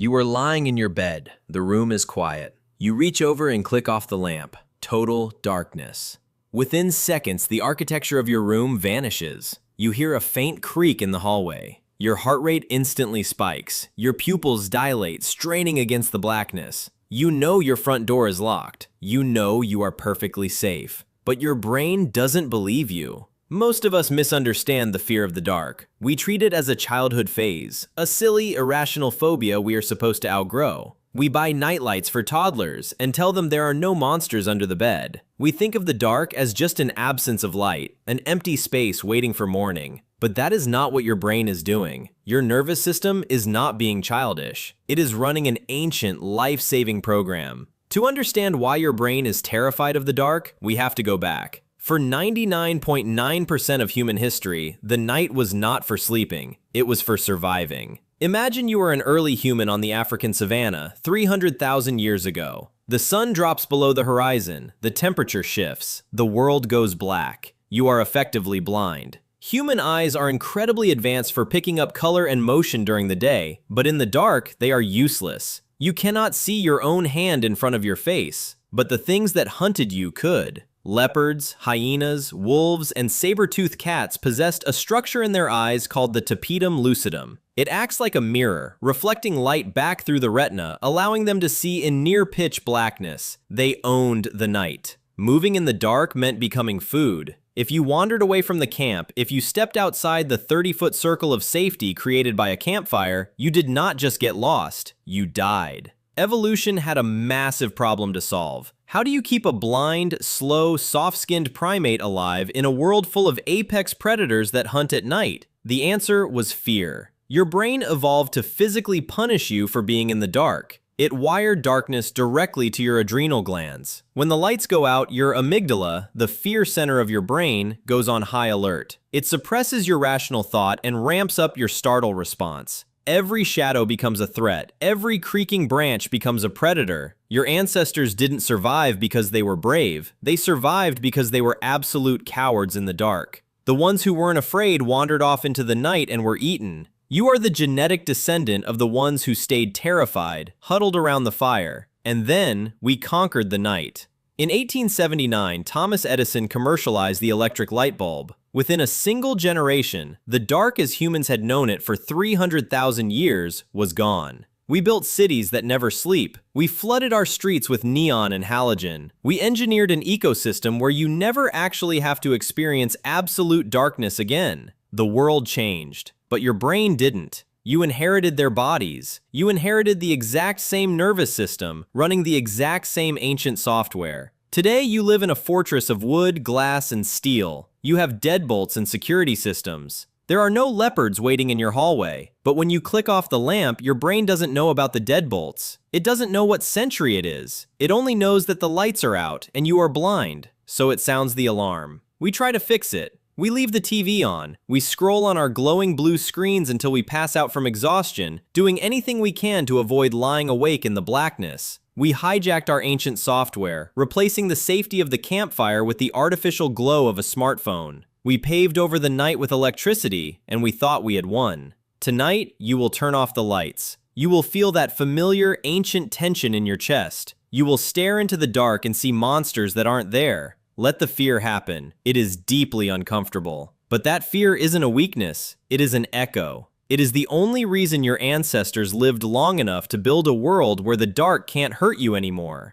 You are lying in your bed. The room is quiet. You reach over and click off the lamp. Total darkness. Within seconds, the architecture of your room vanishes. You hear a faint creak in the hallway. Your heart rate instantly spikes. Your pupils dilate, straining against the blackness. You know your front door is locked. You know you are perfectly safe. But your brain doesn't believe you. Most of us misunderstand the fear of the dark. We treat it as a childhood phase, a silly, irrational phobia we are supposed to outgrow. We buy nightlights for toddlers and tell them there are no monsters under the bed. We think of the dark as just an absence of light, an empty space waiting for morning. But that is not what your brain is doing. Your nervous system is not being childish. It is running an ancient, life-saving program. To understand why your brain is terrified of the dark, we have to go back. For 99.9% of human history, the night was not for sleeping, it was for surviving. Imagine you are an early human on the African savanna 300,000 years ago. The sun drops below the horizon, the temperature shifts, the world goes black. You are effectively blind. Human eyes are incredibly advanced for picking up color and motion during the day, but in the dark, they are useless. You cannot see your own hand in front of your face, but the things that hunted you could. Leopards, hyenas, wolves, and saber-toothed cats possessed a structure in their eyes called the tapetum lucidum. It acts like a mirror, reflecting light back through the retina, allowing them to see in near-pitch blackness. They owned the night. Moving in the dark meant becoming food. If you wandered away from the camp, if you stepped outside the 30-foot circle of safety created by a campfire, you did not just get lost, you died. Evolution had a massive problem to solve. How do you keep a blind, slow, soft-skinned primate alive in a world full of apex predators that hunt at night? The answer was fear. Your brain evolved to physically punish you for being in the dark. It wired darkness directly to your adrenal glands. When the lights go out, your amygdala, the fear center of your brain, goes on high alert. It suppresses your rational thought and ramps up your startle response. Every shadow becomes a threat. Every creaking branch becomes a predator. Your ancestors didn't survive because they were brave. They survived because they were absolute cowards in the dark. The ones who weren't afraid wandered off into the night and were eaten. You are the genetic descendant of the ones who stayed terrified, huddled around the fire. And then, we conquered the night. In 1879, Thomas Edison commercialized the electric light bulb. Within a single generation, the dark as humans had known it for 300,000 years was gone. We built cities that never sleep. We flooded our streets with neon and halogen. We engineered an ecosystem where you never actually have to experience absolute darkness again. The world changed, but your brain didn't. You inherited their bodies. You inherited the exact same nervous system, running the exact same ancient software. Today, you live in a fortress of wood, glass, and steel. You have deadbolts and security systems. There are no leopards waiting in your hallway, but when you click off the lamp, your brain doesn't know about the deadbolts. It doesn't know what century it is. It only knows that the lights are out and you are blind, so it sounds the alarm. We try to fix it. We leave the TV on. We scroll on our glowing blue screens until we pass out from exhaustion, doing anything we can to avoid lying awake in the blackness. We hijacked our ancient software, replacing the safety of the campfire with the artificial glow of a smartphone. We paved over the night with electricity, and we thought we had won. Tonight, you will turn off the lights. You will feel that familiar, ancient tension in your chest. You will stare into the dark and see monsters that aren't there. Let the fear happen. It is deeply uncomfortable. But that fear isn't a weakness. It is an echo. It is the only reason your ancestors lived long enough to build a world where the dark can't hurt you anymore.